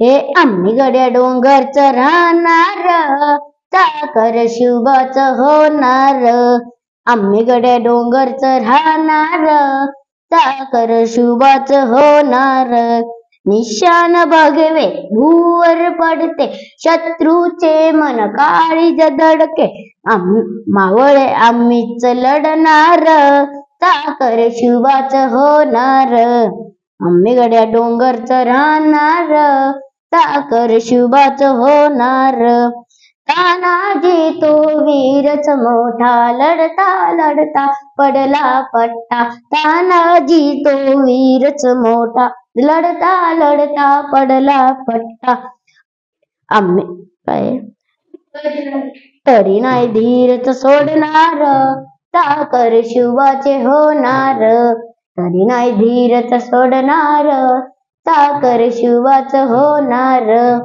हे आम्ही गड्या डोंगरचं राहणार, चाकर शुभाच होणार. आम्ही गड्या डोंगरचं राहणार, चाकर शुभाच होणार. निशान भगवे भूवर पडते, शत्रूचे मन काळीज दडके. मावळे आम्हीच लढणार, चाकर शुभाच होणार. आम्ही गड्या डोंगरचं राहणार, चाकर शुभाच होणार. तानाजी तो वीरच मोठा, लढता लढता पडला पट्टा. तानाजी तो वीरच मोठा, लढता लढता पडला पट्टा. आम्ही काय तरी नाही धीरच सोडणार, चाकर शुभाचे होणार. तरी नाही धीरच सोडणार, चाकर शुभाच होणार.